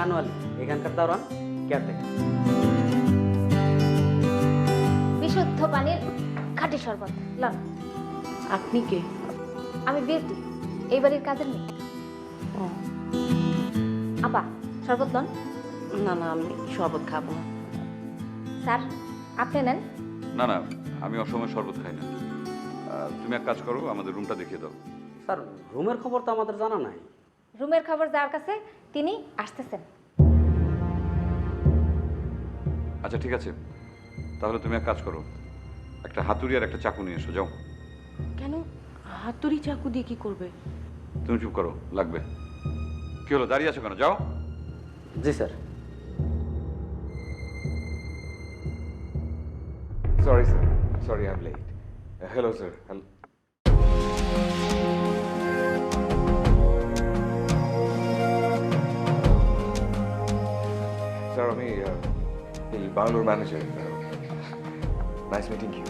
শাহানু আলী, এখানকার দারোয়ান, কেয়ারটেকার। বিশুদ্ধ পানির খাঁটি শরবত লন। আপনি কে? আমি বিউটি, এই বাড়ির কাজের মেয়ে। ও আপা শরবত লন। না না, আমি শরবত খাবো না। স্যার আপনি নেন। না না, আমি অসময় শরবত খাই না। তুমি এক কাজ করো, আমাদের রুমটা দেখিয়ে দাও। স্যার রুমের খবর তো আমাদের জানা নাই। রুমের খবর যার কাছে তিনি আসতেছেন। আচ্ছা ঠিক আছে, তাহলে তুমি এক কাজ করো, একটা হাতুড়ি আর একটা চাকু নিয়ে এসো, যাও। কেন? হাতুড়ি চাকু দিয়ে কি করবে? তুমি চুপ করো, লাগবে। কি হলো, দাঁড়িয়ে আছো কেন? যাও। জি sir. Sorry, sir. Sorry, I'm late. Hello, sir. Sir, আমি এই বাংলোর ম্যানেজার। Nice meeting you.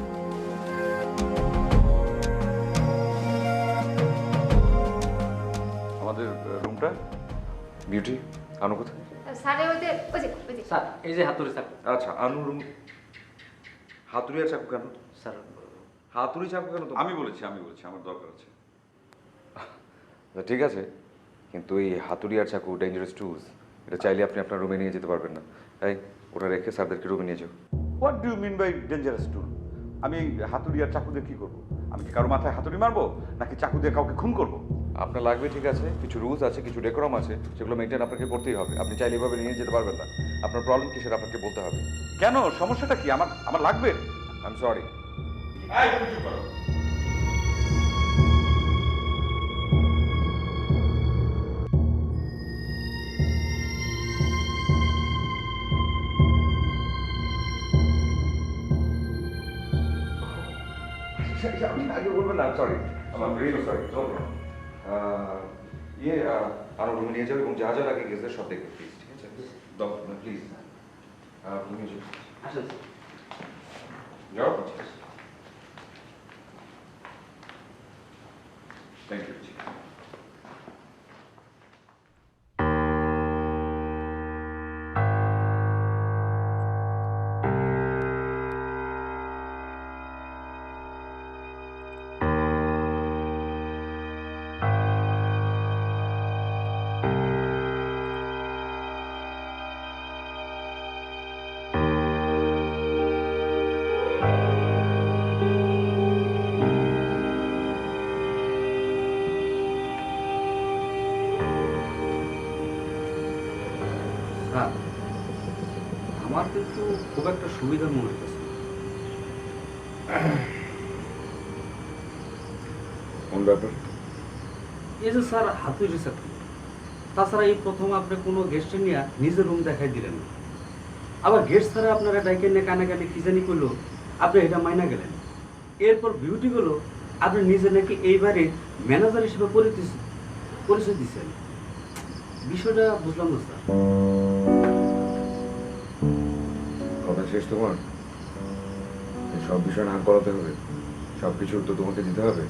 আমাদের রুমটা। বিউটি, আনু কোথায়? স্যার ওই যে স্যার এই যে হাতুড়ি স্যার। আচ্ছা, আনু রুম। হাতুড়ি আর চাকু কেন? স্যার হাতুড়ি চাকু কেন? আমি বলেছি আমার দরকার আছে। ঠিক আছে, কিন্তু এই হাতুড়ি আর চাকু ডেঞ্জারাস টুলস, এটা চাইলে আপনি আপনার রুমে নিয়ে যেতে পারবেন না। তাই ওটা রেখে স্যারদেরকে রুমে নিয়ে যাও। What do you mean by dangerous tool? আমি এই হাতুড়ি আর চাকু দিয়ে কি করবো? আমি কি কারো মাথায় হাতুড়ি মারবো, নাকি চাকু দিয়ে কাউকে খুন করবো? আপনার লাগবে, ঠিক আছে, কিছু রুলস আছে, কিছু ডেকোরাম আছে, সেগুলো মেনটেন আপনাকে করতেই হবে। আপনি চাইলে এভাবে নিয়ে যেতে পারবেন না। আপনার প্রবলেম কি সেটা আপনাকে বলতে হবে। কেন, সমস্যাটা কি? আমার লাগবে। I am sorry. আপনি আগে বলবেন না, সরি, আমার রিয়েলি সরি। ইয়ে, আরো রুমে নিয়ে যাও এবং যা যা লাগে গেছে সব দেখবে প্লিজ, ঠিক আছে? প্লিজ রুমে যাও। আসেন যাও। Thank you. স্যার আমার কিন্তু খুব একটা সুবিধা মনে হইতেছে না। কোন ব্যাপার? এই যে স্যার হাতুড়ি চাকু, তাছাড়া এই প্রথম আপনি কোনো গেস্টে নিয়ে নিজের রুম দেখাই দিলেন না, আবার গেস্ট ছাড়া আপনারা ডাইকে নিয়ে কানে কি জানি করলো, আপনি এটা মাইনা গেলেন। এরপর বিউটি গুলো আপনি নিজে নাকি এইবারে ম্যানেজার হিসেবে পরিচয় দিচ্ছেন। বিষয়টা বুঝলাম না স্যার। কথা শেষ তোমার? এই সব বিষয় না করাতে হবে, সব কিছুর তো তোমাকে দিতে হবে।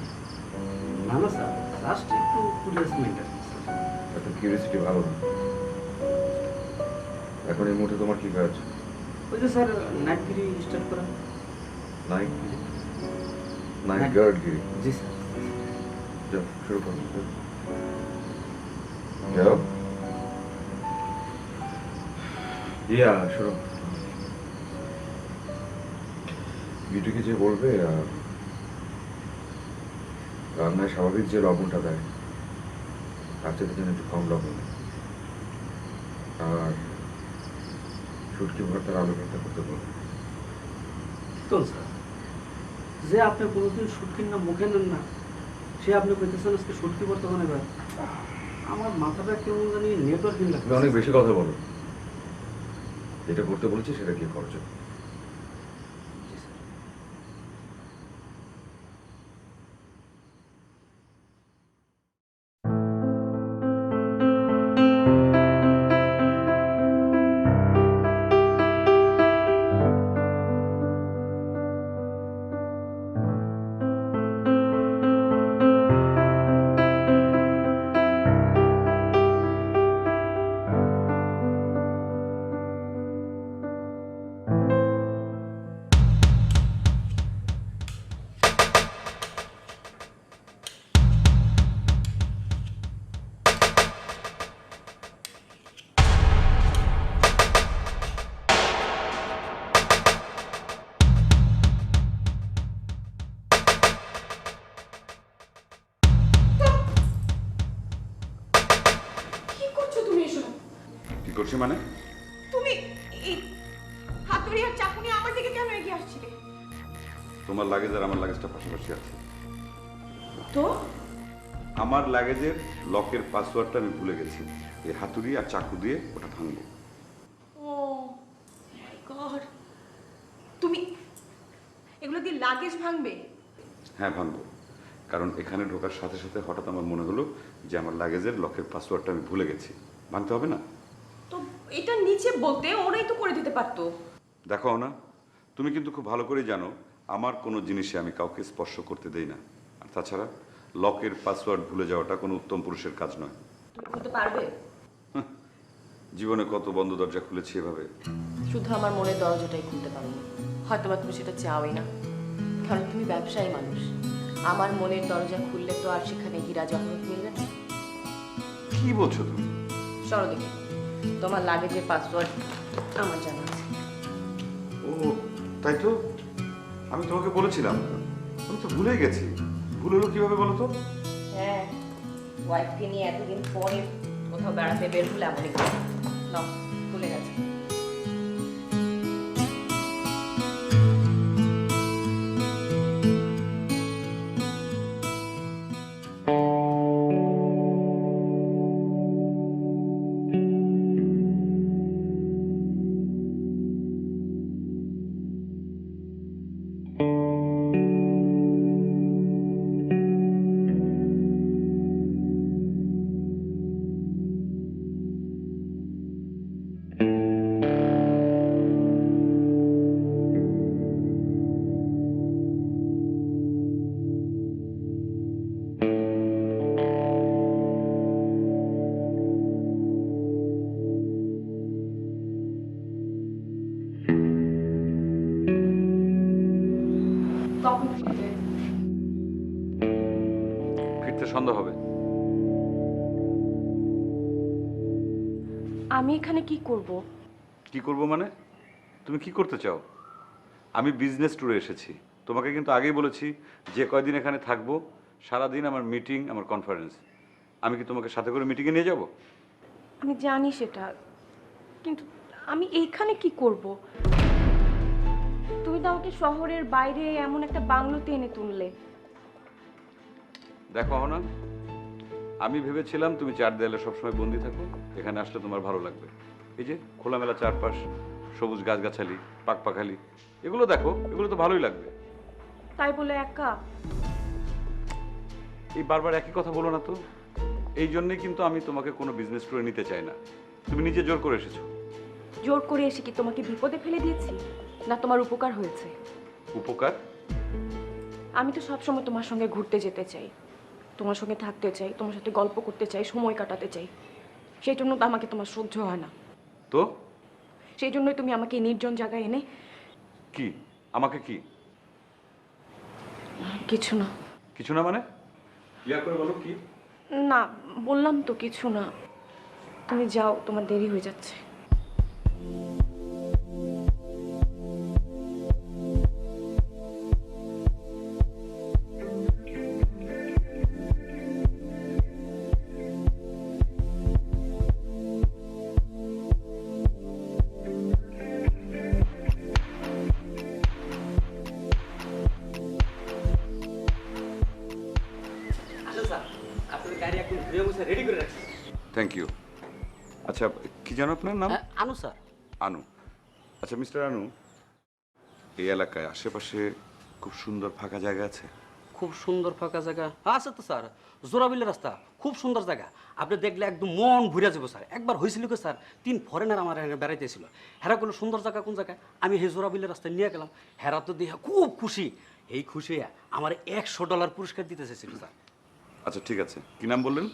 না না স্যার, লাস্ট একটু কুরিয়াস মেন্টাল। এত কিউরিয়াসিটি ভালো না। এখন এই মুহূর্তে তোমার কি কাজ? ওই যে স্যার নাইট গিরি স্টার্ট করা। নাইট গিরি? নাইট গার্ড গিরি? জি স্যার। যাও, শুরু করো। যাও। ইয়া শুরু। বিউটিকে যে বলবে রান্নায় স্বাভাবিক যে লবণটা দেয় তার চেয়ে যেন একটু কম লবণ দেয়। আর শুটকি ভর্তার আলু ভর্তা করতে বলবে। তো স্যার, যে আপনি কোনোদিন শুটকির নাম মুখে নেন না, সে আপনি কইতেছেন আজকে শুটকি বর্তমানে ভাই, আমার মাথাটা কেমন জানি নেটওয়ার্কিং তুমি লাগছে। অনেক বেশি কথা বলো। যেটা করতে বলেছি সেটা কি করছো? হাতুড়ি আর চাকু নিয়ে আমার দিকে কেন এগিয়ে আসছিলে? তোমার লাগেজ আর আমার লাগেজটা পাশাপাশি আছে। তো আমার লাগেজের লকের পাসওয়ার্ডটা আমি ভুলে গেছি। এই হাতুড়ি আর চাকু দিয়ে ওটা ভাঙবো। ও মাই গড, তুমি এগুলো দিয়ে লাগেজ ভাঙবে? হ্যাঁ ভাঙবো, কারণ এখানে ঢোকার সাথে সাথে হঠাৎ আমার মনে হলো যে আমার লাগেজের লকের পাসওয়ার্ডটা আমি ভুলে গেছি। ভাঙতে হবে না? তো এটা নিচে বলতে ওরাই তো করে দিতে পারতো। দেখো না, তুমি কিন্তু খুব ভালো করে জানো আমার কোনো জিনিসে আমি কাউকে স্পর্শ করতে দেই না। আর তাছাড়া লকের পাসওয়ার্ড ভুলে যাওয়াটা কোনো উত্তম পুরুষের কাজ নয়। তুমি খুলতে পারবে? জীবনে কত বন্ধ দরজা খুলেছি এভাবে। শুধু আমার মনের দরজাটাই খুলতে পারো না, হয়তো বা তুমি সেটা চাওই না, কারণ তুমি ব্যবসায়ী মানুষ। আমার মনের দরজা খুললে তো আর সেখানে হীরা জহরত মিলবে না। কি বলছো তুমি? চলো দেখি, তোমার লাগেজের পাসওয়ার্ড আমার জানা আছে। ও তাই তো, আমি তোমাকে বলেছিলাম, আমি তো ভুলে গেছি। ভুল হলো কিভাবে বলো তো? হ্যাঁ, ওয়াইফকে নিয়ে এতদিন পরে কোথাও বেড়াতে বের হলে এমনই করে। নাও, ভুলে গেছে। কখন ফিরবে? ফিরতে সন্ধ্যা হবে। আমি এখানে কি করব? কি করব মানে? তুমি কি করতে চাও? আমি বিজনেস ট্যুরে এসেছি। তোমাকে কিন্তু আগেই বলেছি যে কয়দিন এখানে থাকবো সারাদিন আমার মিটিং, আমার কনফারেন্স। আমি কি তোমাকে সাথে করে মিটিংয়ে নিয়ে যাব? আমি জানি সেটা, কিন্তু আমি এইখানে কি করব? তুমি তো আমাকে শহরের বাইরে এমন একটা বাংলোতে এনে তুললে। দেখো না, আমি ভেবেছিলাম তুমি চার দেয়ালে সবসময় বন্দি থাকো, এখানে আসলে তোমার ভালো লাগবে। এই যে খোলামেলা চারপাশ, সবুজ গাছগাছালি, পাকপাখালি, এগুলো দেখো, এগুলো তো ভালোই লাগবে। তাই বলে একা? এই বারবার একই কথা বলো না তো। এই জন্যই কিন্তু আমি তোমাকে কোনো বিজনেস ট্যুরে নিতে চাই না। তুমি নিজে জোর করে এসেছো। জোর করে এসে কি তোমাকে বিপদে ফেলে দিয়েছি, না তোমার উপকার হয়েছে? উপকার? আমি তো সবসময় তোমার সঙ্গে ঘুরতে যেতে চাই, তোমার সঙ্গে থাকতে চাই, তোমার সাথে গল্প করতে চাই, সময় কাটাতে চাই। সেই জন্য তো আমাকে তোমার সহ্য হয় না। তো সেই জন্যই তুমি আমাকে এই নির্জন জায়গায় এনে। কি? আমাকে কি? কিছু না। কিছু না মানে? ক্লিয়ার করে বলো কি? না, বললাম তো কিছু না। তুমি যাও, তোমার দেরি হয়ে যাচ্ছে। রেডি করে রাখছি। Thank you. আচ্ছা, কি জানো আপনার নাম? আনু স্যার। আনু। আচ্ছা মিস্টার আনু, এই এলাকায় আশেপাশে খুব সুন্দর ফাঁকা জায়গা আছে? খুব সুন্দর ফাঁকা জায়গা আছে তো স্যার। জোড়াবিলের রাস্তা খুব সুন্দর জায়গা, আপনি দেখলে একদম মন ঘুরে যাবো স্যার। একবার হয়েছিল কি স্যার, 3 ফরেনার আমার এখানে বেড়াইতেছিল। হেরা কোনো সুন্দর জায়গা কোন জায়গায়, আমি সেই জোড়াবিলের রাস্তায় নিয়ে গেলাম। হেরা তো দেখে খুব খুশি। এই খুশি আমার $100 পুরস্কার দিতে চাইছিল স্যার। আচ্ছা ঠিক আছে, কি নাম বললেন?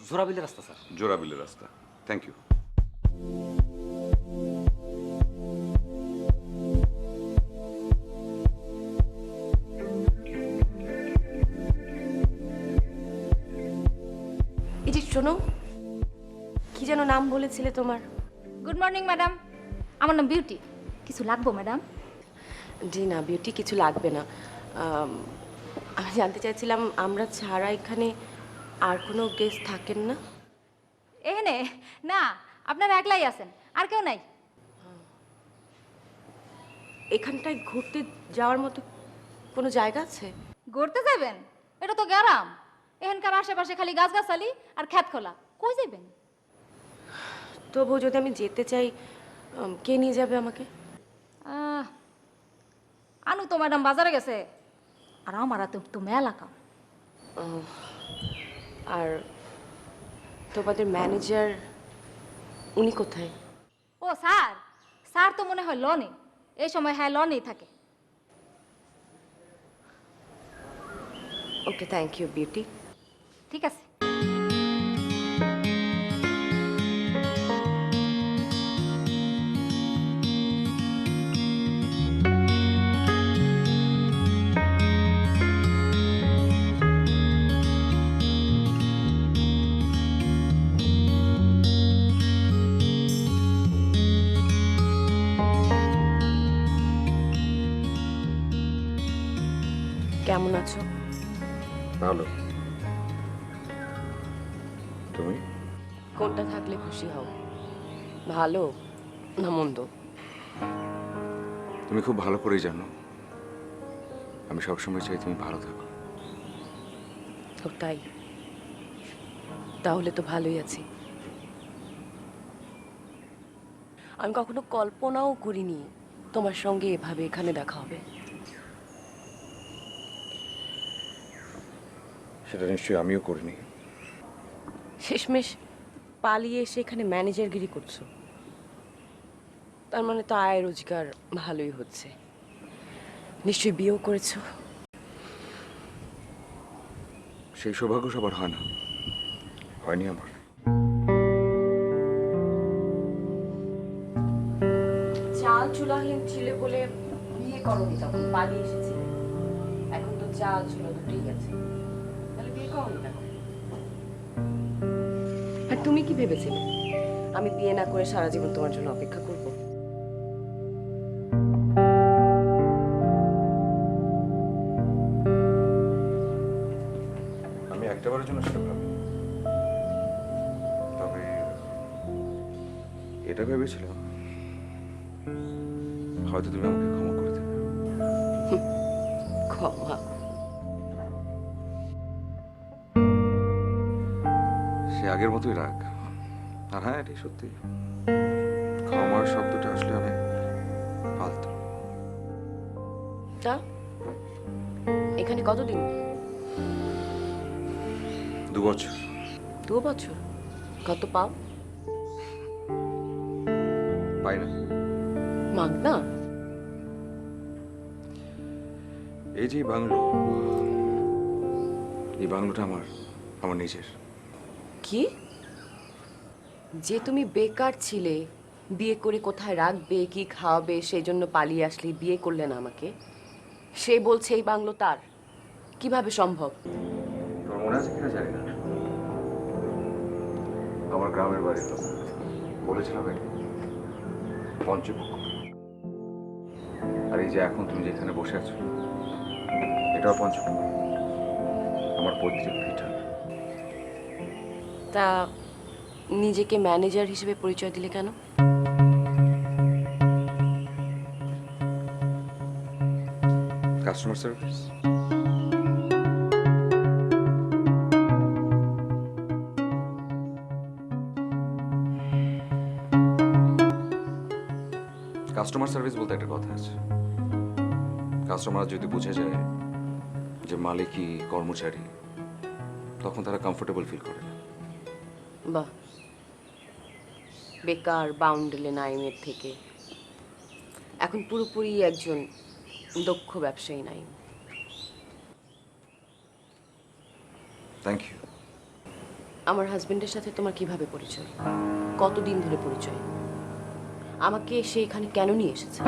জোড়াবিলের রাস্তা স্যার। জোড়াবিলের রাস্তা। Thank you. এই যে শোনো, কি যেন নাম বলেছিলে তোমার? গুড মর্নিং ম্যাডাম, আমার নাম বিউটি। কিছু লাগবো ম্যাডাম? জি না বিউটি, কিছু লাগবে না। আমি জানতে চাইছিলাম আমরা ছাড়া এখানে আর কোনো গেস্ট থাকেন না? এখানে না, আপনারা একলাই আছেন, আর কেউ নাই। এখানটায় ঘুরতে যাওয়ার মতো কোনো জায়গা আছে? ঘুরতে যাবেন? এটা তো গ্রাম। এখানকার আশেপাশে খালি গাছগাছালি আর ক্ষেত খোলা। কই যাবেন? তবু যদি আমি যেতে চাই, কে নিয়ে যাবে আমাকে? আনু তো ম্যাডাম বাজারে গেছে, আর আমার হাতে তো মেলা কাম। আর তোমাদের ম্যানেজার উনি কোথায়? ও স্যার, স্যার তো মনে হয় লনে। এই সময় হ্যাঁ লনেই থাকে। ওকে, থ্যাংক ইউ বিউটি। ঠিক আছে। কেমন আছো? ভালো। তুমি? কোনটা থাকলে খুশি হও, ভালো না মন্দ? তুমি খুব ভালো করেই জানো আমি সবসময় চাই তুমি ভালো থাকো। তো তাই, তাহলে তো ভালোই আছি। আমি কখনো কল্পনাও করিনি তোমার সঙ্গে এভাবে এখানে দেখা হবে। সেটা নিশ্চয়ই আমিও করিনি। শেষমেশ পালিয়ে এসে এখানে ম্যানেজারগিরি করছো, তার মানে তো আয় রোজগার ভালোই হচ্ছে। নিশ্চয়ই বিয়েও করেছো। সেই সৌভাগ্য সবার হয় না, হয়নি আমার। চাল চুলাহীন ছিলে বলে বিয়ে করনি, তখন পালিয়ে এসেছিলে। এখন তো চাল চুলা দুটোই গেছে, তাহলে বিয়ে করনি কেন? আর তুমি কি ভেবেছিলে আমি বিয়ে না করে সারা জীবন তোমার জন্য অপেক্ষা করব? আমি একটাবারের জন্য সেটা ভাবি, তবে এটা ভেবেছিলাম হয়তো তুমি আমাকে ক্ষমা করে দেবে। ক্ষমা? সে আগের মতোই রাগ। আর হ্যাঁ, এটাই সত্যি, ক্ষমার শব্দটা আসলে অনেক ফালতু। তা এখানে কতদিন? 2 বছর। 2 বছর? কত পাও? পাই না। মাগনা? এই যে বাংলো, এই বাংলোটা আমার নিজের। কি? যে তুমি বেকার ছিলে, বিয়ে করে কোথায় রাখবে, কি খাওয়াবে, সেই জন্য পালিয়ে আসলে, বিয়ে করলে না আমাকে, সে বলছে এই বাংলো তার? কিভাবে সম্ভব? তোমার মনে আছে কিনা জানি না, আমার গ্রামের বাড়ি তো বলেছিলাম পঞ্চপুকুর। আর এই যে এখন তুমি যেখানে বসে আছো, এটাও পঞ্চপুকুর, আমার পৈতৃক ভিটা। তা নিজেকে ম্যানেজার হিসেবে পরিচয় দিলে কেন? Customer service. কাস্টমার সার্ভিস বলতে একটা কথা আছে, কাস্টমার যদি বুঝে যায় যে মালিকই কর্মচারী, তখন তারা কমফোর্টেবল ফিল করে না। বাহ, বেকার বাউন্ডেলে নাইমের থেকে এখন পুরোপুরি একজন দক্ষ ব্যবসায়ী নাইম। Thank you. আমার হাজবেন্ডের সাথে তোমার কিভাবে পরিচয়? কতদিন ধরে পরিচয়? আমাকে সে এখানে কেন নিয়ে এসেছে?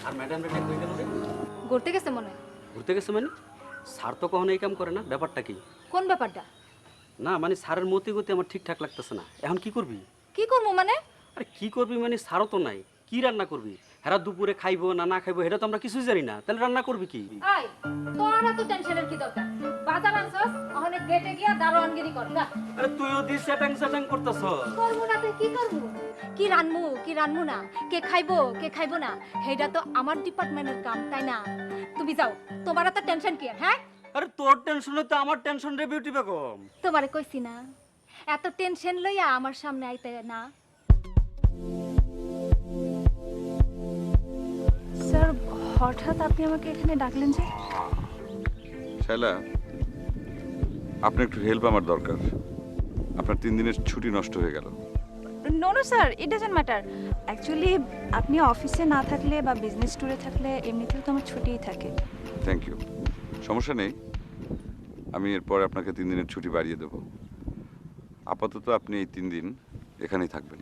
আর ম্যাডাম রেটা কই গেল রে? ঘুরতে গেছে মনে হয়। ঘুরতে গেছে মানে? স্যার তো কখনো এই কাম করে না, ব্যাপারটা কি? কোন ব্যাপারটা? না মানে স্যারের মতি গতি আমার ঠিকঠাক লাগতেছে না। এখন কি করবি? কি করবো মানে? আরে কি করবি মানে, স্যারও তো নাই, কি রান্না করবি? হেরা দুপুরে খাইবো না না খাইবো এটা তো আমরা কিছুই জানি না, তাহলে রান্না করবি কি? আই, তোর এত টেনশনের কি দরকার? বাজার আনছস, ওখানে গেটে গিয়া দারোয়ানগিরি কর যা। আরে তুইও দি সেটাং সেটাং করতেছ। করবো না তো কি করবো? কি রানমু না, কে খাইবো না, হেডা তো আমার ডিপার্টমেন্টের কাম, তাই না? তুমি যাও, তোমার এত টেনশন কি আর, হ্যাঁ? আরে তোর টেনশনে তো আমার টেনশন রে বিউটি বেগম। তোমারে কইছি না এত টেনশন লইয়া আমার সামনে আইতে না। স্যার, হঠাৎ আপনি আমাকে এখানে ডাকলেন যে? শাইলা, আপনার একটু হেল্প আমার দরকার। আপনার 3 দিনের ছুটি নষ্ট হয়ে গেল। No no sir, it doesn't matter. Actually আপনি অফিসে না থাকলে বা বিজনেস ট্যুরে থাকলে এমনিতেও তো আমার ছুটিই থাকে। থ্যাংক ইউ, সমস্যা নেই। আমি এরপর আপনাকে 3 দিনের ছুটি বাড়িয়ে দেব। আপাতত আপনি এই 3 দিন এখানেই থাকবেন।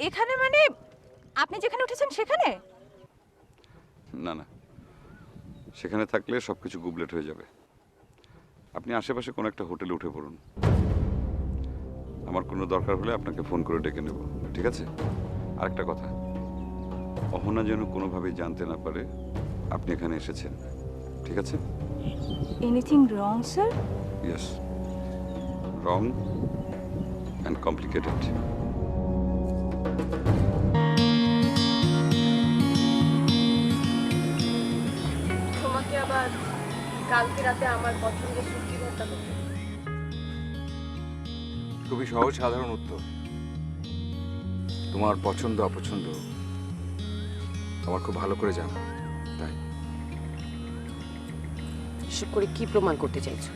এখানে মানে আপনি যেখানে উঠেছেন সেখানে? না না, সেখানে থাকলে সব কিছু গুবলেট হয়ে যাবে। আপনি আশেপাশে কোনো একটা হোটেলে উঠে পড়ুন। আমার কোনো দরকার হলে আপনাকে ফোন করে ডেকে নেব, ঠিক আছে? আরেকটা কথা, অহনা যেন কোনোভাবেই জানতে না পারে আপনি এখানে এসেছেন, ঠিক আছে? Anything wrong sir? Yes, wrong and complicated. তোমাকে আবার কালকে রাতে আমার পছন্দের শুটকি ভর্তা করতে। খুবই সহজ সাধারণ উত্তর। তোমার পছন্দ অপছন্দ আমার খুব ভালো করে জানা, তাই। এসব করে কি প্রমাণ করতে চাইছো?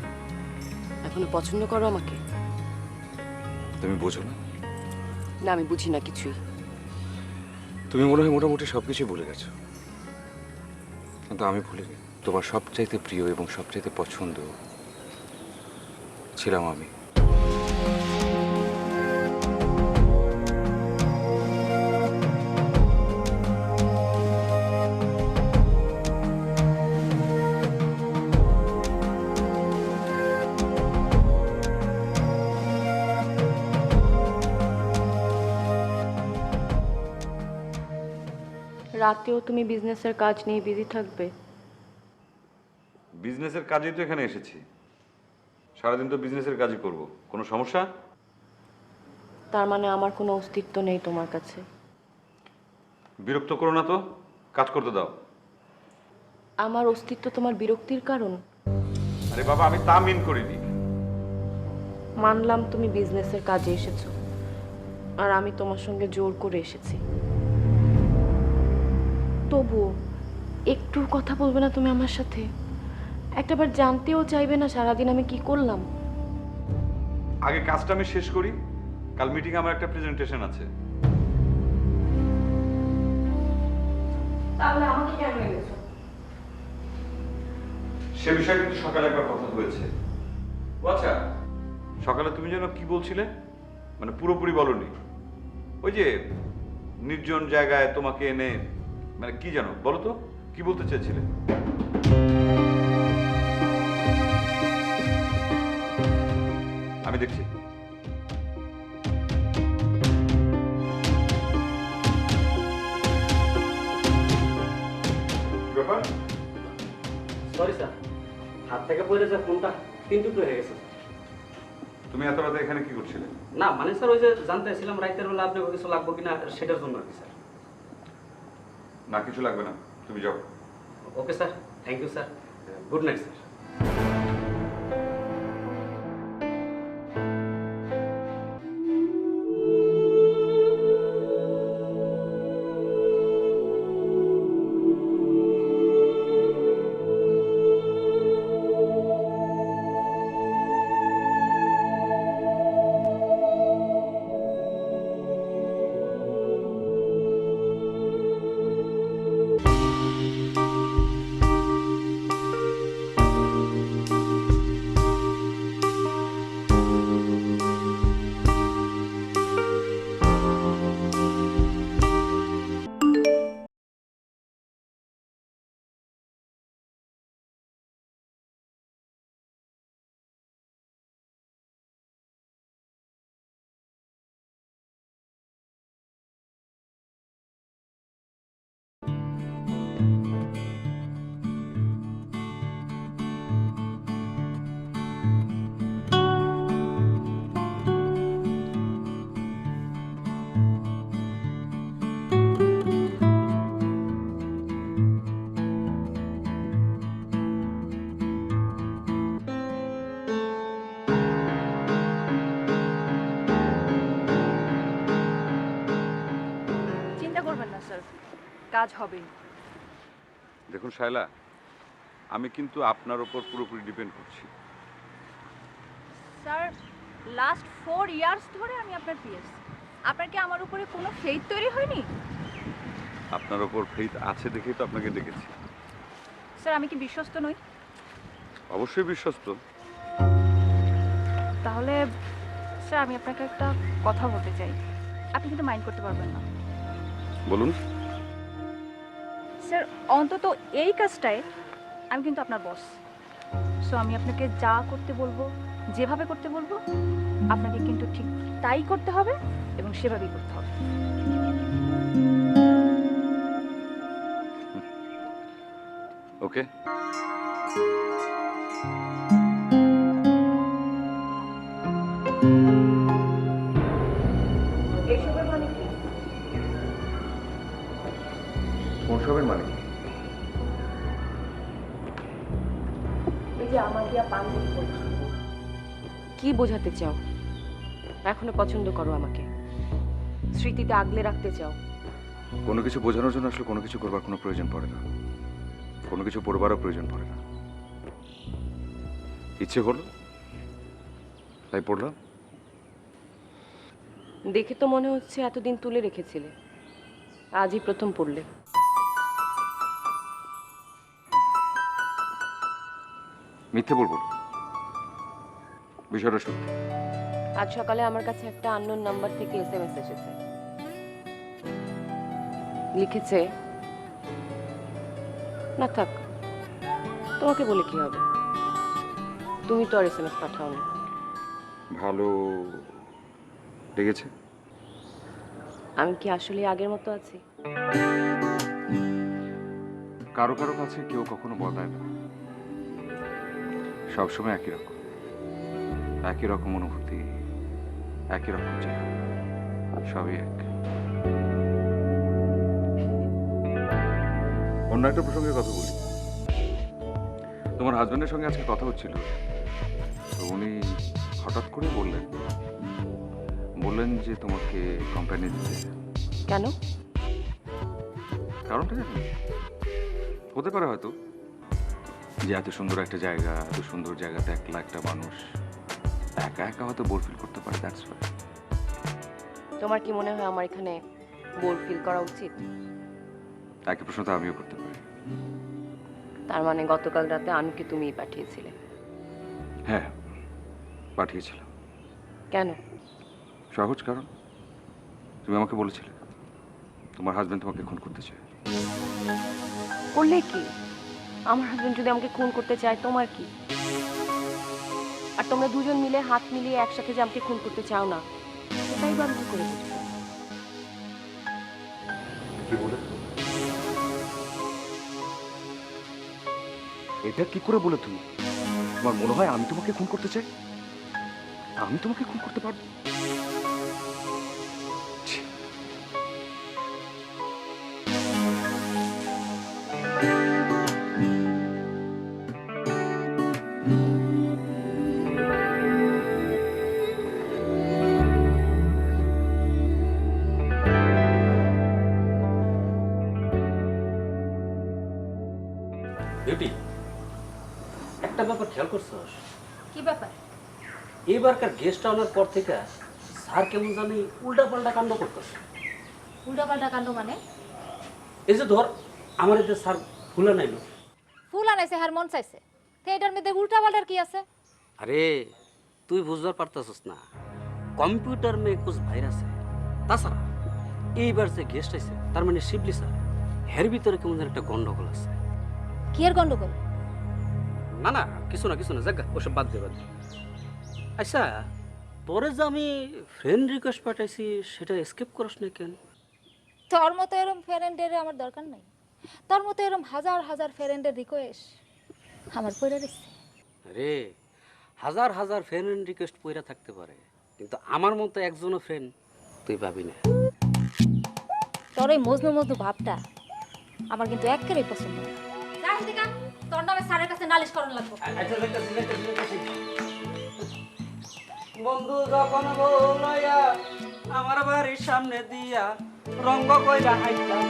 এখনো পছন্দ করো আমাকে? তুমি বোঝো না? না, আমি বুঝি না কিছুই। তুমি মনে হয় মোটামুটি সবকিছু ভুলে গেছো, কিন্তু আমি ভুলিনি। তোমার সবচাইতে প্রিয় এবং সবচাইতে পছন্দ ছিলাম আমি। রাতেও তুমি বিজনেসের কাজ নিয়ে বিজি থাকবে? বিজনেসের কাজেই তো এখানে এসেছি। সারাদিন তো বিজনেসের কাজই করব। কোনো সমস্যা? তার মানে আমার কোনো অস্তিত্ব নেই তোমার কাছে? বিরক্ত করো না তো, কাজ করতে দাও। আমার অস্তিত্ব তোমার বিরক্তির কারণ? আরে বাবা, আমি তা মিন করিনি। মানলাম তুমি বিজনেসের কাজে এসেছো, আর আমি তোমার সঙ্গে জোর করে এসেছি। তবুও একটু কথা বলবে না তুমি আমার সাথে? একটাবার জানতেও চাইবে না সারাদিন আমি কি করলাম? আগে কাজটা আমি শেষ করি। কাল মিটিং আমার একটা প্রেজেন্টেশন আছে। তাহলে আমাকে কেন এনেছো? সে বিষয়ে কিন্তু সকালে একবার কথা হয়েছে। ও আচ্ছা, সকালে তুমি যেন কি বলছিলে, মানে পুরোপুরি বলনি। ওই যে নির্জন জায়গায় তোমাকে এনে, মানে কি জানো, বলো তো কি বলতে চেয়েছিলে? আমি দেখছি। ব্যাপার? সরি স্যার, হাত থেকে পড়ে যে ফোনটা 3 টুকরো হয়ে গেছে। তুমি এত রাতে এখানে কি করছিলে? না মানে স্যার, ওই যে জানতে চাইছিলাম রাতের বেলা আপনার কিছু লাগবে কিনা, সেটার জন্য আর কি স্যার। না, কিছু লাগবে না, তুমি যাও। Okay sir, thank you sir, good night sir. কাজ হবে। দেখুন শায়লা, আমি কিন্তু আপনার ওপর পুরোপুরি ডিপেন্ড করছি। স্যার, লাস্ট 4 ইয়ার্স ধরে আমি আপনার পিএস। আপনার কি আমার উপরে কোনো ফেথ তৈরি হয়নি? আপনার ওপর ফেইথ আছে দেখেই তো আপনাকে ডেকেছি। স্যার, আমি কি বিশ্বস্ত নই? অবশ্যই বিশ্বস্ত। তাহলে স্যার, আমি আপনাকে একটা কথা বলতে চাই, আপনি কিন্তু মাইন্ড করতে পারবেন না। বলুন। স্যার, অন্তত এই কাজটায় আমি কিন্তু আপনার বস। সো আমি আপনাকে যা করতে বলবো, যেভাবে করতে বলবো, আপনাকে কিন্তু ঠিক তাই করতে হবে এবং সেভাবেই করতে হবে। ওকে। এসবের মানে কি? কোন সবের মানে কি? এই যে আমার দিয়া পাঞ্জাবি পরছো, কি বোঝাতে চাও? এখনো পছন্দ করো আমাকে, স্মৃতিতে আগলে রাখতে চাও? কোনো কিছু বোঝানোর জন্য আসলে কোনো কিছু করবার কোনো প্রয়োজন পড়ে না, কোনো কিছু পড়বারও প্রয়োজন পড়ে না। ইচ্ছে হলো তাই পড়লাম। দেখে তো মনে হচ্ছে এতদিন তুলে রেখেছিলে, আজই প্রথম পড়লে। মিথ্যে বলবো না, বিষয়টা সত্যি। আজ সকালে আমার কাছে একটা আননোন নাম্বার থেকে এসএমএস এসেছে। লিখেছে, না থাক, তোমাকে বলে কি হবে, তুমি তো আর এসএমএস পাঠাওনি। ভালো লেগেছে? আমি কি আসলে আগের মতো আছি? কারো কারো কাছে কেউ কখনো বদলায় না, সবসময় একই রকম, একই রকম অনুভূতি, একই রকম চেহারা, সবই এক। অন্য একটা প্রসঙ্গে কথা বলি। তোমার হাজবেন্ডের সঙ্গে আজকে কথা হচ্ছিল, তো উনি হঠাৎ করে বললেন যে তোমাকে কোম্পানি দিতে। কেন? কারণটা জানি না। হতে পারে হয়তো যে এত সুন্দর একটা জায়গা, এত সুন্দর জায়গাতে একলা একটা মানুষ একা একা হয়তো বোর ফিল করতে পারে, দ্যাটস ওয়াই। তোমার কি মনে হয় আমার এখানে বোর ফিল করা উচিত? একই প্রশ্ন তো আমিও করতে পারি। তার মানে গতকাল রাতে আনুকে তুমিই পাঠিয়েছিলে? হ্যাঁ, পাঠিয়েছিলাম। কেন? সহজ কারণ, তুমি আমাকে বলেছিলে তোমার হাজবেন্ড তোমাকে খুন করতে চায়। করলে কি? আমার হাজবেন্ড যদি আমাকে খুন করতে চায়, তোমার কি? আর তোমরা দুজন মিলে হাত মিলিয়ে একসাথে যে আমাকে খুন করতে চাও না, সেটাই বা আমি কি করে বুঝবো? কি বলে? এটা কি করে বলে তুমি? তোমার মনে হয় আমি তোমাকে খুন করতে চাই? আমি তোমাকে খুন করতে পারবো? ছি। বিউটি, একটা ব্যাপার খেয়াল করছস? কি ব্যাপার? এবারকার গেস্ট আনার পর থেকে স্যার কেমন জানি উল্টা পাল্টা কাণ্ড করতেছে। উল্টাপাল্টা কাণ্ড মানে? এই যে ধর, আমার এতে স্যার ফুলে নাইলো। ফুল আনাইছে, হার মন চাইছে, তো এটার মধ্যে উল্টাপাল্টার কি আছে? আরে তুই বুঝবার পারতেছিস না, কম্পিউটার মে কুছ ভাইরাস है। তাছাড়া এইবার যে গেস্ট আইছে, তার মানে শিবলি স্যার, হের ভিতরে কেমন যেন একটা গন্ডগোল আছে। কি এর গন্ডগোল? না না, কিছু না জায়গা, ওসব বাদ দে। আচ্ছা, তোরে যে আমি ফ্রেন্ড রিকোয়েস্ট পাঠাইছি, সেটা এসকেপ করস না কেন? তোর মতো এরম ফ্রেন্ডের আমার দরকার নাই। তোর মতো এরম হাজার হাজার ফ্রেন্ডের রিকোয়েস্ট আমার পড়ে রয়েছে। আরে হাজার হাজার ফ্রেন্ড রিকোয়েস্ট পইরা থাকতে পারে, কিন্তু আমার মতো একজনও ফ্রেন্ড তুই পাবি না। তোর এই মজনু মজনু ভাবটা আমার কিন্তু একেবারেই পছন্দ না। তোর নামে স্যারের কাছে নালিশ করানো লাগবে। বন্ধু যখন বলাইয়া আমার বাড়ির সামনে দিয়া রঙ্গ কইরা হাইতাম,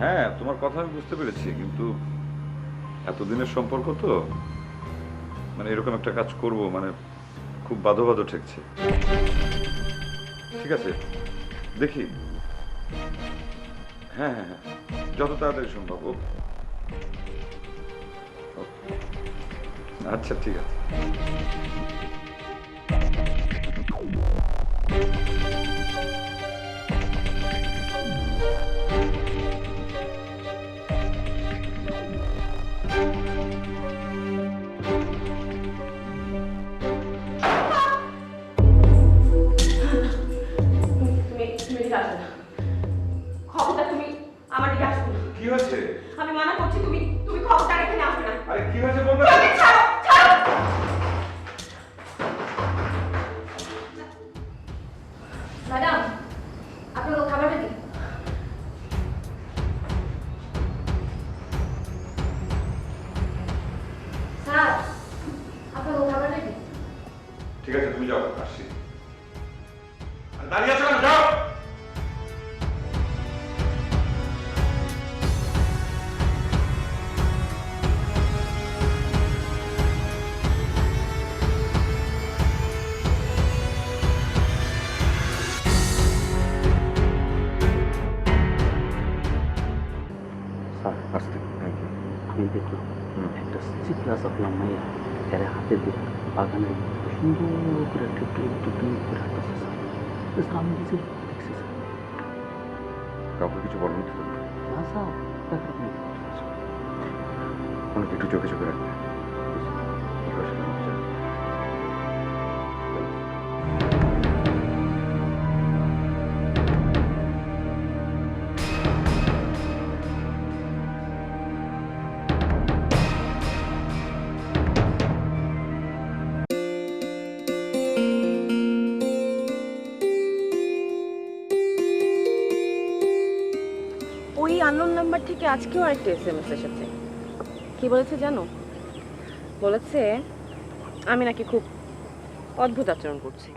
হ্যাঁ, তোমার কথা আমি বুঝতে পেরেছি, কিন্তু এতদিনের সম্পর্ক তো, মানে এরকম একটা কাজ করব মানে খুব বাধো বাধো ঠেকছে। ঠিক আছে, দেখি। হ্যাঁ হ্যাঁ হ্যাঁ, যত তাড়াতাড়ি সম্ভব। আচ্ছা ঠিক আছে। খবরটা তুমি আমার দিকে আসবে না। কি হয়েছে? আমি মানা করছি, তুমি তুমি খবরটা এখানে আসবে না। আরে কি হয়েছে বলবে? ছাড়ো ছাড়ো। ম্যাডাম, আপনার খাবার রেডি? স্যার, আপনার খাবার রেডি? ঠিক আছে, তুমি যাও, আসছি। আরে দাঁড়িয়ে আছো কেন? যাও। স্যার, আসতে থ্যাংক ইউ। আমি দেখলাম একটা সিক্লাস আপনার মাইয়া এর হাতে দিয়ে বাগানের মধ্যে সুন্দর করে টুকটুক করে হাঁটতেছে স্যার। স্যার, আমি কিছু দেখছি স্যার। কাউকে কিছু বলনি তো? না স্যার, দেখার কোনো অনেক একটু চোখে চোখে রাখবে। কি করছে না করছে। ওই আননোন নাম্বার থেকে আজকেও আরেকটা এসএমএস এসেছে। কি বলেছে জানো? বলেছে আমি নাকি খুব অদ্ভুত আচরণ করছি।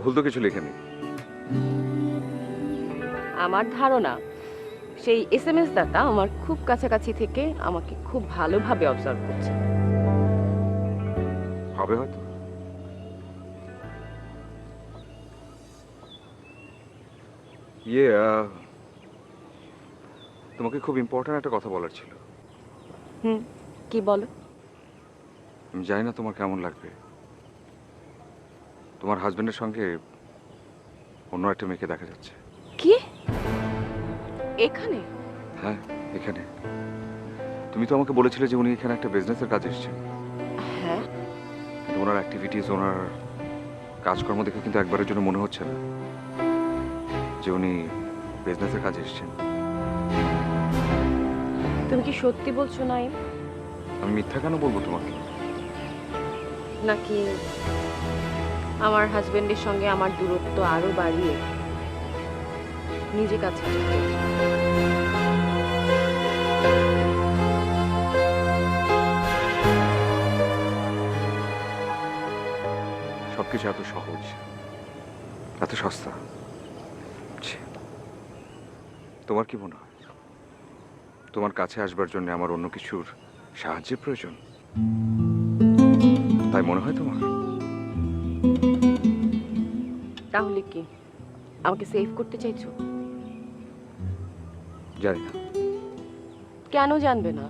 ভুল তো কিছু লেখেনি। আমার ধারণা সেই এসএমএস দাতা আমার খুব কাছাকাছি থেকে আমাকে খুব ভালোভাবে অবজার্ভ করছে। হবে হয়তো। ইয়ে তোমাকে খুব ইম্পর্ট্যান্ট একটা কথা বলার ছিল। কি বলো? আমি জানি না তোমার কেমন লাগবে। তোমার হাজবেন্ডের সঙ্গে অন্য একটা মেয়েকে দেখা যাচ্ছে। কি? এখানে? হ্যাঁ, এখানে। তুমি তো আমাকে বলেছিলে যে উনি এখানে একটা বিজনেসের কাজে এসেছেন। হ্যাঁ। কিন্তু ওনার অ্যাক্টিভিটিস, ওনার কাজকর্ম দেখে কিন্তু একবারের জন্য মনে হচ্ছে না যে উনি বিজনেসের কাজে এসেছেন। তুমি কি সত্যি বলছো নাইম? আমি মিথ্যা কেন বলবো তোমাকে? নাকি আমার হাজবেন্ডের সঙ্গে আমার দূরত্ব আরো বাড়িয়ে নিজে কাছে সবকিছু এত সহজ, এত সস্তা। ছি। তোমার কি মনে হয় তোমার কাছে আসবার জন্য আমার অন্য কিছুর সাহায্যের প্রয়োজন? তাই মনে হয় তোমার? তাহলে কি আমাকে সেভ করতে চাইছো? জানি না। কেন জানবে না?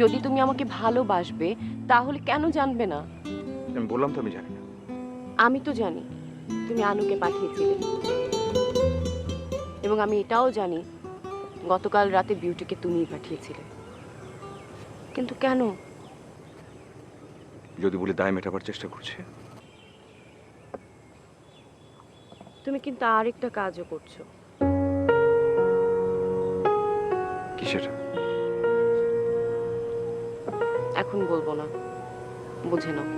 যদি তুমি আমাকে ভালোবাসবে তাহলে কেন জানবে না? আমি বললাম তো আমি জানি না। আমি তো জানি তুমি আনুকে পাঠিয়েছিলে, এবং আমি এটাও জানি গতকাল রাতে বিউটিকে তুমিই পাঠিয়েছিলে। কিন্তু কেন? যদি বলে দায় মেটাবার চেষ্টা করছে। তুমি কিন্তু আরেকটা কাজও করছো। কি সেটা? এখন বলবো না, বুঝে নাও।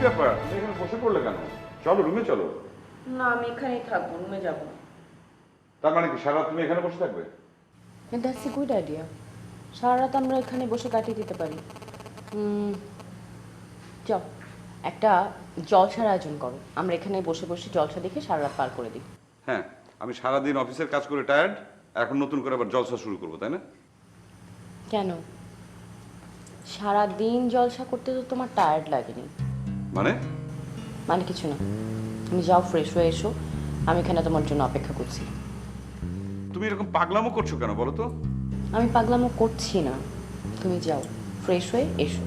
ব্যাপার, তুমি এখানে বসে পড়লে কেন? চলো রুমে চলো। না, আমি এখানেই থাকবো, রুমে যাব না। তার মানে কি সারা রাত তুমি এখানে বসে থাকবে? That's a good idea. সারা রাত আমরা এখানে বসে কাটিয়ে দিতে পারি। চল, একটা জলসার আয়োজন করো, আমরা এখানে বসে বসে জলসা দেখে সারা রাত পার করে দিই। হ্যাঁ, আমি সারাদিন অফিসের কাজ করে টায়ার্ড, এখন নতুন করে আবার জলসা শুরু করবো, তাই না? কেন, সারা দিন জলসা করতে তো তোমার টায়ার্ড লাগেনি? মানে? মানে কিছু না, তুমি যাও ফ্রেশ হয়ে এসো, আমি এখানে তোমার জন্য অপেক্ষা করছি। তুমি এরকম পাগলামো করছো কেন বলো তো? আমি পাগলামো করছি না, তুমি যাও ফ্রেশ হয়ে এসো।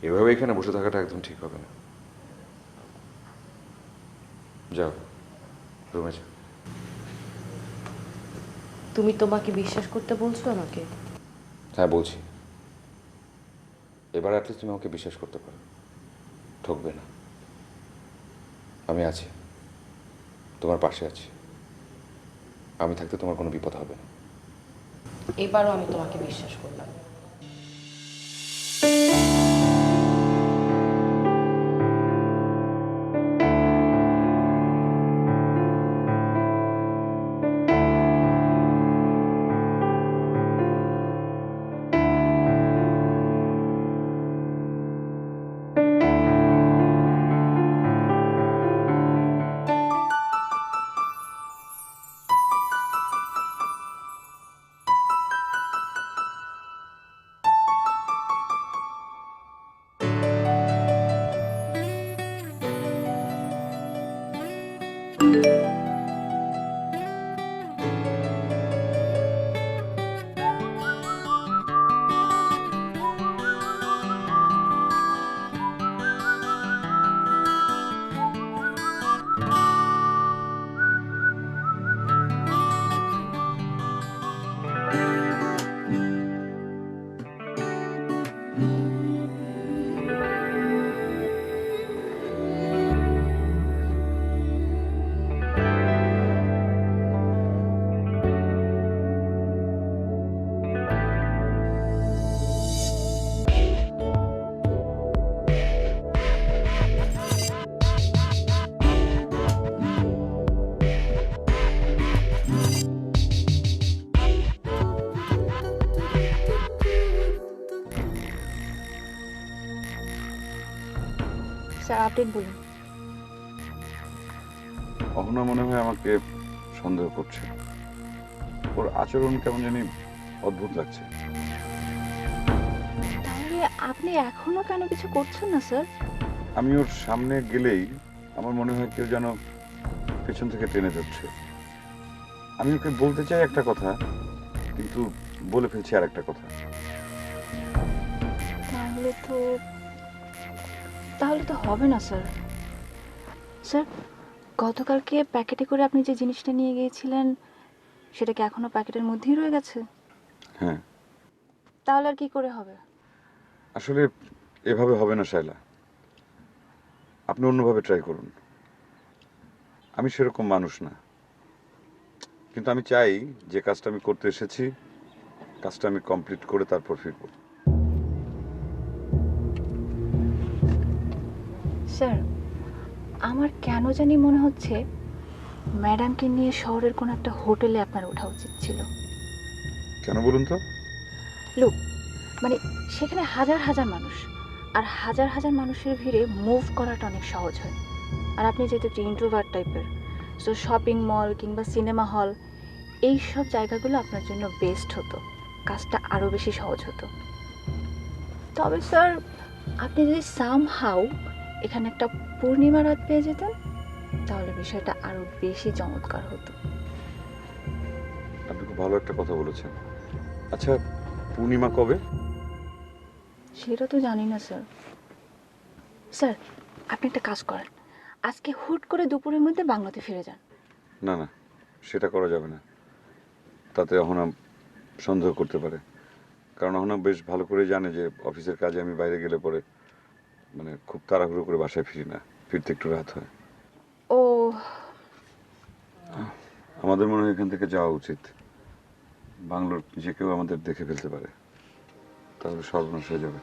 এভাবে এখানে বসে থাকাটা একদম ঠিক হবে না। যাও রুমে যাও। তুমি তোমাকে বিশ্বাস করতে বলছো আমাকে? হ্যাঁ বলছি, এবার অ্যাটলিস্ট তুমি আমাকে বিশ্বাস করতে পারো, ঠকবে না। আমি আছি, তোমার পাশে আছি। আমি থাকতে তোমার কোনো বিপদ হবে না। এবারও আমি তোমাকে বিশ্বাস করলাম। স্যার আপডেট বলুন। অহনা মনে হয় আমাকে সন্দেহ করছে, ওর আচরণ কেমন জানি অদ্ভুত লাগছে। তাহলে আপনি এখনো কেন কিছু করছেন না স্যার? আমি ওর সামনে গেলেই আমার মনে হয় কেউ যেন পেছন থেকে টেনে ধরছে। আমি ওকে বলতে চাই একটা কথা, কিন্তু বলে ফেলছি আর একটা কথা। তাহলে তো হবে না স্যার। স্যার, গতকালকে প্যাকেটে করে আপনি যে জিনিসটা নিয়ে গিয়েছিলেন সেটা কি এখনো প্যাকেটের মধ্যেই রয়ে গেছে? হ্যাঁ, তাহলে আর কি করে হবে? আসলে এভাবে হবে না শায়লা, আপনি অন্যভাবে ট্রাই করুন। আমি সেরকম মানুষ না, কিন্তু আমি চাই যে কাজটা আমি করতে এসেছি কাজটা আমি কমপ্লিট করে তারপর ফিরবো। স্যার, আমার কেন জানি মনে হচ্ছে ম্যাডামকে নিয়ে শহরের কোনো একটা হোটেলে আপনার ওঠা উচিত ছিল। কেন বলুন তো? লুক, মানে সেখানে হাজার হাজার মানুষ, আর হাজার হাজার মানুষের ভিড়ে মুভ করাটা অনেক সহজ হয়। আর আপনি যেহেতু একটু ইন্ট্রোভার্ট টাইপের, সো শপিং মল কিংবা সিনেমা হল এই সব জায়গাগুলো আপনার জন্য বেস্ট হতো, কাজটা আরও বেশি সহজ হতো। তবে স্যার, আপনি যদি সামহাউ এখানে একটা পূর্ণিমা রাত পেয়ে যেতেন তাহলে বিষয়টা আরও বেশি চমৎকার হতো। আপনি খুব ভালো একটা কথা বলেছেন। আচ্ছা, পূর্ণিমা কবে? সেটা তো জানি না স্যার। স্যার, আপনি একটা কাজ করেন, আজকে হুট করে দুপুরের মধ্যে বাংলাতে ফিরে যান। না না, সেটা করা যাবে না। তাতে অহনা সন্দেহ করতে পারে, কারণ অহনা বেশ ভালো করে জানে যে অফিসের কাজে আমি বাইরে গেলে পরে মানে খুব তাড়াহুড়ো করে বাসায় ফিরি না, ফিরতে একটু রাত হয়। ও, আমাদের মনে হয় এখান থেকে যাওয়া উচিত। বাংলোর যে কেউ আমাদের দেখে ফেলতে পারে, তাহলে সর্বনাশ হয়ে যাবে।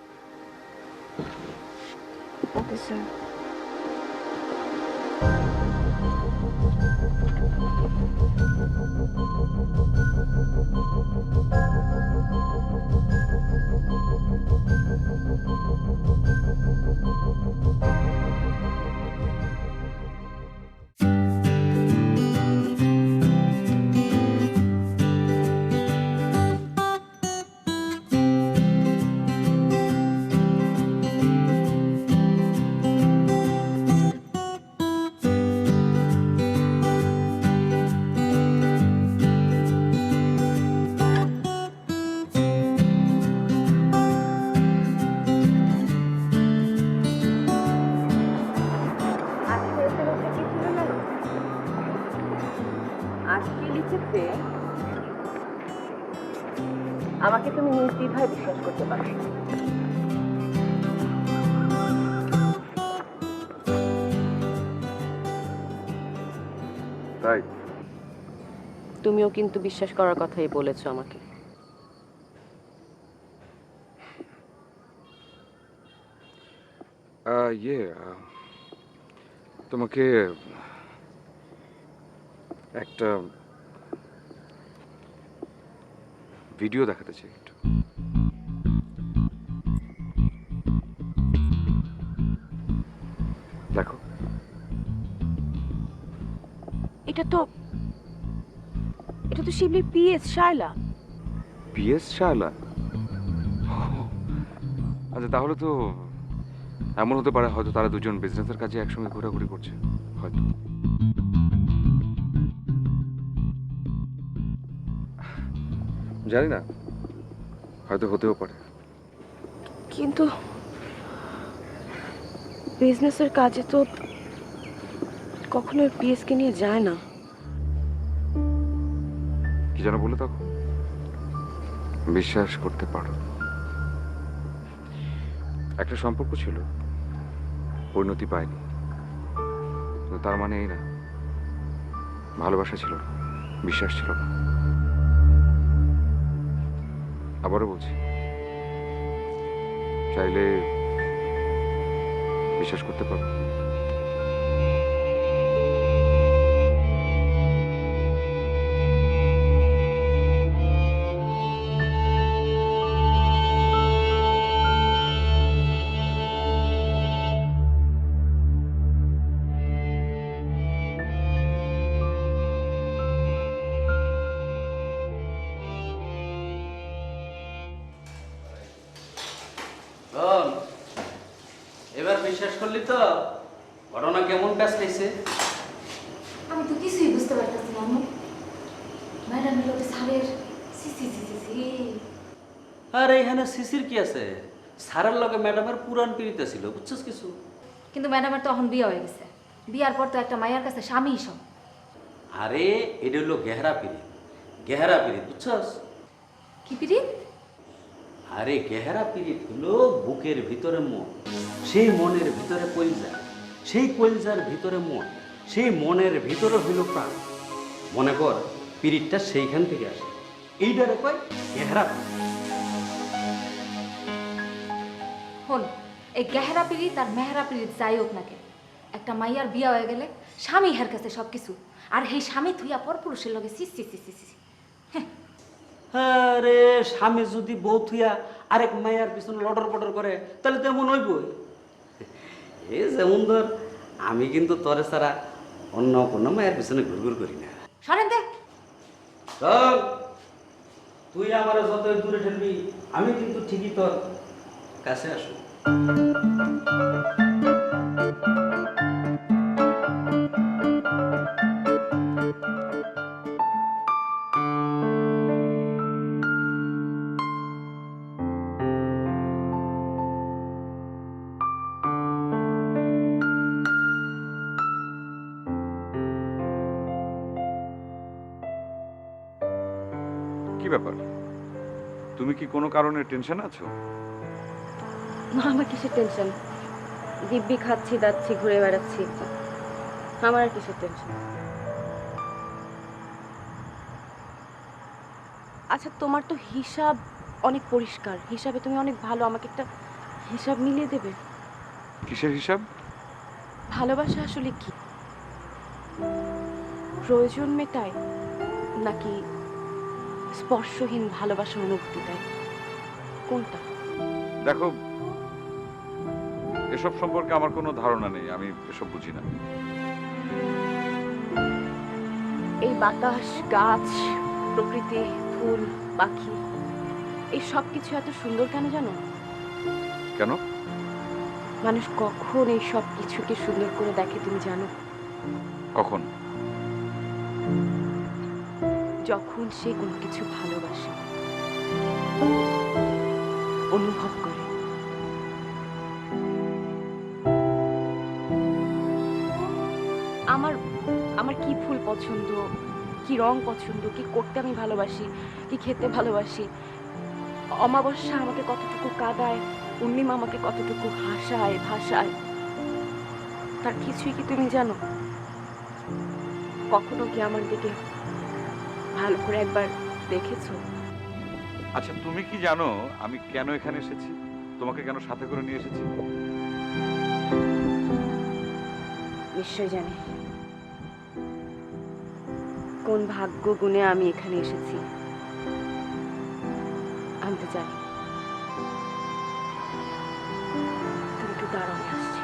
Okay sir. আজকে লিখেছে, আমাকে তুমি নির্দ্বিধায় বিশ্বাস করতে পারো। তাই তুমিও কিন্তু বিশ্বাস করার কথাই বলেছো আমাকে। তোমাকে একটা ভিডিও দেখাতে চাই একটু। দেখো। এটা তো শিবলির পিএস শায়লা। পিএস শায়লা? আচ্ছা, তাহলে তো এমন হতে পারে হয়তো তারা দুজন বিজনেসের কাজে একসঙ্গে ঘোরাঘুরি করছে, হয়তো। জানি না, হয়তো হতেও পারে। কিন্তু বিজনেসের কাজে তো কখনো পিএসকে নিয়ে যায় না। কি যেন বলে তখন? বিশ্বাস করতে পারো। একটা সম্পর্ক ছিল, পরিণতি পায়নি, কিন্তু তার মানে এই না ভালোবাসা ছিল না, বিশ্বাস ছিল না। আবারও বলছি, চাইলে বিশ্বাস করতে পারো। এবার বিশ্বাস করলি তো? ঘটনা কেমন প্যাচ খাইছে? আমি তো কিছুই বুঝতে পারতেছি না আম্মু। ম্যাডামের লোকে স্যারের C C C C C. আর এইখানে সিসির কি আছে? স্যারের লগে ম্যাডামের পুরান পিড়িতে ছিল, বুঝছিস কিছু? কিন্তু ম্যাডামের তো এখন বিয়ে হয়ে গেছে। বিয়ার পর তো একটা মায়ের কাছে স্বামী সব। আরে এটা হলো গেহরা পিড়িত, গেহরা পিড়িত, বুঝছস? কি পিরিত? আরে গেহরা পিরিত হলো বুকের ভিতরে মন, সেই মনের ভিতরে কলিজা, সেই কলিজার ভিতরে মন, সেই মনের ভিতরে হইল প্রাণ। মনে কর পিরিতটা সেইখান থেকে আসে, এইটারে কয় গেহরা পিরিত। হন, এই গেহরা পিরিত আর মেহরা পিরিত যাই হোক নাকি, একটা মাইয়ার বিয়া হয়ে গেলে স্বামী হের কাছে সব কিছু, আর সেই স্বামী থুইয়া পর পুরুষের লগে সি সি সি সি সি। আরে স্বামী যদি বউ থুইয়া আরেক মাইয়ার পিছনে লটর পটর করে তাহলে তো এমন হইবই। এ যেমন ধর, আমি কিন্তু তরে ছাড়া অন্য কোনো মায়ের পিছনে ঘুরঘুর করি না। শোনেন দে, চল, তুই আমার যতই দূরে ঠেলবি আমি কিন্তু ঠিকই তোর কাছে আসবো। কি ব্যাপার? তুমি কি কোনো কারণে টেনশন আছো? না, আমার কিসের টেনশন? দিব্যি খাচ্ছি, দাচ্ছি, ঘুরে বেড়াচ্ছি, আমার আর কিসের টেনশন? আচ্ছা, তোমার তো হিসাব অনেক পরিষ্কার, হিসাবে তুমি অনেক ভালো, আমাকে একটা হিসাব মিলিয়ে দেবে? কিসের হিসাব? ভালোবাসা আসলে কি? প্রয়োজন মেটায় নাকি স্পর্শহীন ভালোবাসার অনুভূতি দেয়? কোনটা? দেখো, এসব সম্পর্কে আমার কোনো ধারণা নেই, আমি এসব বুঝি না। এই বাতাস, গাছ, প্রকৃতি, ফুল, পাখি, এই সব কিছু এত সুন্দর কেন জানো? কেন? মানুষ কখন এই সব কিছুকে সুন্দর করে দেখে তুমি জানো? কখন? যখন সে কোনো কিছু ভালোবাসে, অনুভব করে। আমার আমার কি ফুল পছন্দ, কি রং পছন্দ, কি করতে আমি ভালোবাসি, কি খেতে ভালোবাসি, অমাবস্যা আমাকে কতটুকু কাঁদায়, পূর্ণিমা আমাকে কতটুকু হাসায়, ভাসায়, তার কিছুই কি তুমি জানো? কখনো কি আমার দিকে ভালো করে একবার দেখেছো? আচ্ছা, তুমি কি জানো আমি কেন এখানে এসেছি? তোমাকে কেন সাথে করে নিয়ে এসেছি? নিশ্চয় জানি। কোন ভাগ্য গুণে আমি এখানে এসেছি আমি তো জানি। তুমি একটু দাঁড়াও, আমি আসছি।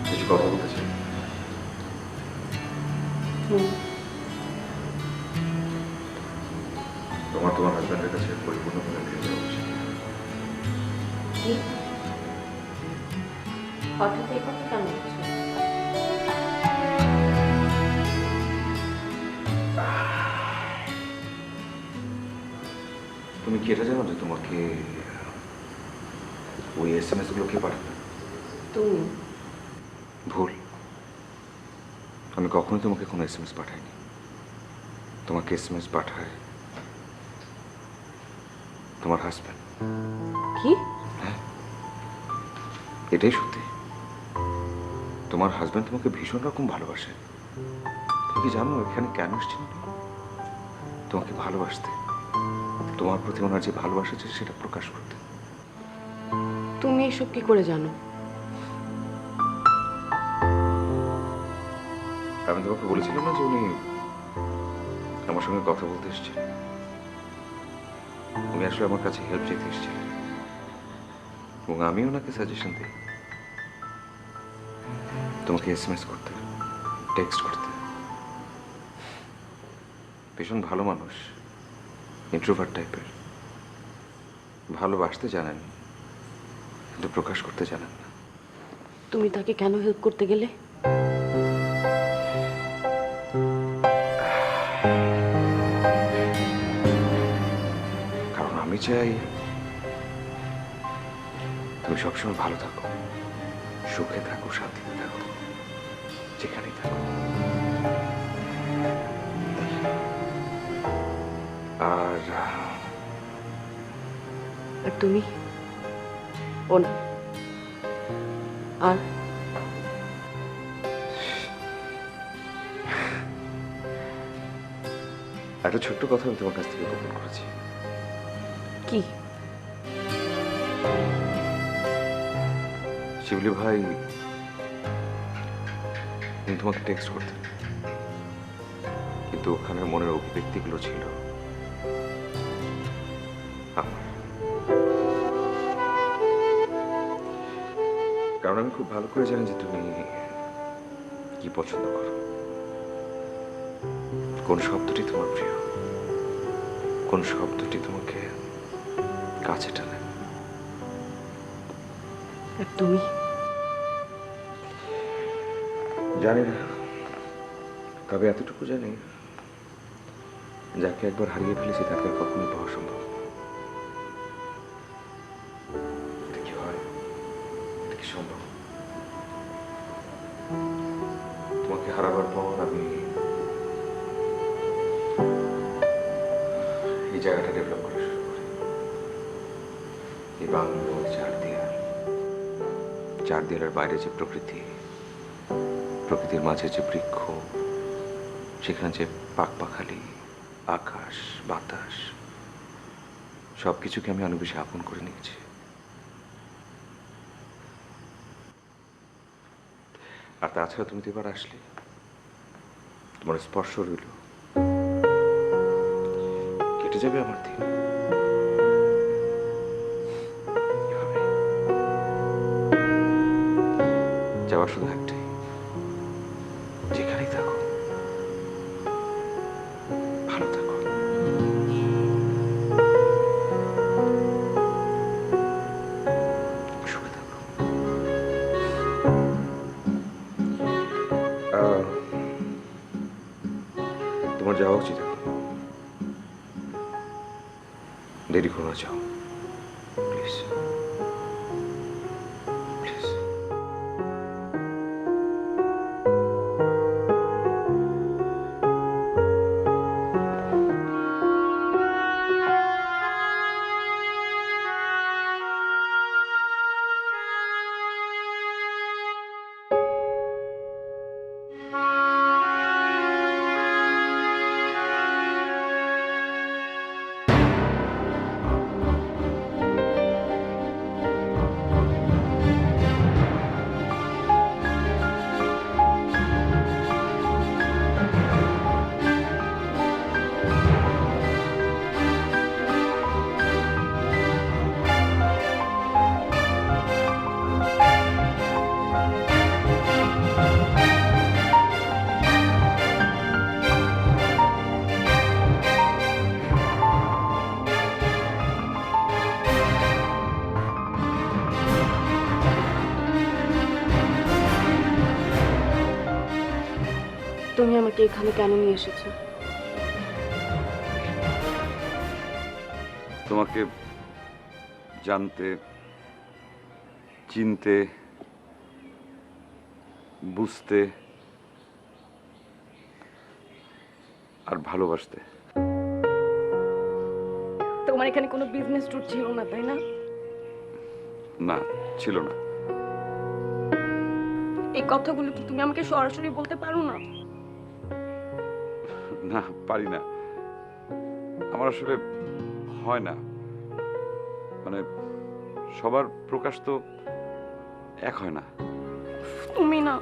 কিছু কথা বলতে চাই। তোমার হাজব্যান্ডের কাছে পরিপূর্ণভাবে ফিরে যাওয়া উচিত। কি? হঠাৎ এই কথা কেন বলছো? তুমি কি এটা জানো যে তোমাকে ওই SMS গুলো কে পাঠাবে? তুমি? ভুল। আমি কখনোই তোমাকে কোনো SMS পাঠাইনি। তোমাকে SMS পাঠায় তোমার হাজব্যান্ড। কি? হ্যাঁ, এটাই সত্যি। তোমার হাজব্যান্ড তোমাকে ভীষণ রকম ভালোবাসে। তুমি কি জানো এখানে কেন এসেছিল? তোমাকে ভালোবাসতে, তোমার প্রতি ওনার যে ভালোবাসা আছে সেটা প্রকাশ করতে। তুমি এসব কি করে জানো? আমি তোমাকে বলেছিলাম না যে উনি আমার সঙ্গে কথা বলতে এসেছিলেন। উনি আসলে আমার কাছে হেল্প চেতে এসেছিলেন এবং আমি ওনাকে সাজেশন দিই তোমাকে SMS করতে, টেক্সট করতে। ভীষণ ভালো মানুষ, ইন্ট্রোভার্ট টাইপের। ভালোবাসতে জানেন কিন্তু প্রকাশ করতে জানেন না। তুমি তাকে কেন হেল্প করতে গেলে? কারণ আমি চাই তুমি সবসময় ভালো থাকো, সুখে থাকো, শান্তিতে থাকো, যেখানেই থাকো। আর আর তুমি? ও না। আর একটা ছোট্ট কথা আমি তোমার কাছ থেকে গোপন করেছি। কি? শিবলি ভাই উনি তোমাকে টেক্সট করতেন, কিন্তু ওখানে মনের অভিব্যক্তিগুলো ছিল আমার। কারণ আমি খুব ভালো করে জানি যে তুমি কি পছন্দ করো, কোন শব্দটি তোমার প্রিয়, কোন শব্দটি তোমাকে কাছে টানে। আর তুমি? জানি না, তবে এতটুকু জানি যাকে একবার হারিয়ে ফেলেছি তাকে আর কখনোই পাওয়া সম্ভব না। এটা কি হয়? এটা কি সম্ভব? তোমাকে হারাবার পর আমি এই জায়গাটা ডেভেলপ করা শুরু করি। এই বাংলো, চার দেয়ালের বাইরে যে প্রকৃতি, প্রকৃতির মাঝে যে বৃক্ষ, সেখানে যে পাখপাখালি, আকাশ, বাতাস, সবকিছুকে আমি অনেক বেশি আপন করে নিয়েছি। আর তাছাড়া তুমি তো এবার আসলে, তোমার স্পর্শ রইল, কেটে যাবে আমার দিন। এভাবে যাওয়ার শুধু একটাই, যেখানেই থাকো ভালো থাকো। সুখে থাকো। তোমার যাওয়া উচিত এখন। দেরি করো না, যাও প্লিজ প্লিজ। তুমি আমাকে এখানে কেন নিয়ে এসেছো? তোমাকে জানতে, চিনতে, বুঝতে আর ভালোবাসতে। তোমার এখানে কোনো বিজনেস ট্যুর ছিল না, তাই না? না, ছিল না। এই কথাগুলো কি তুমি আমাকে সরাসরি বলতে পারো না? না, পারি না। আমার আসলে হয় না, মানে সবার প্রকাশ তো এক হয় না। তুমি না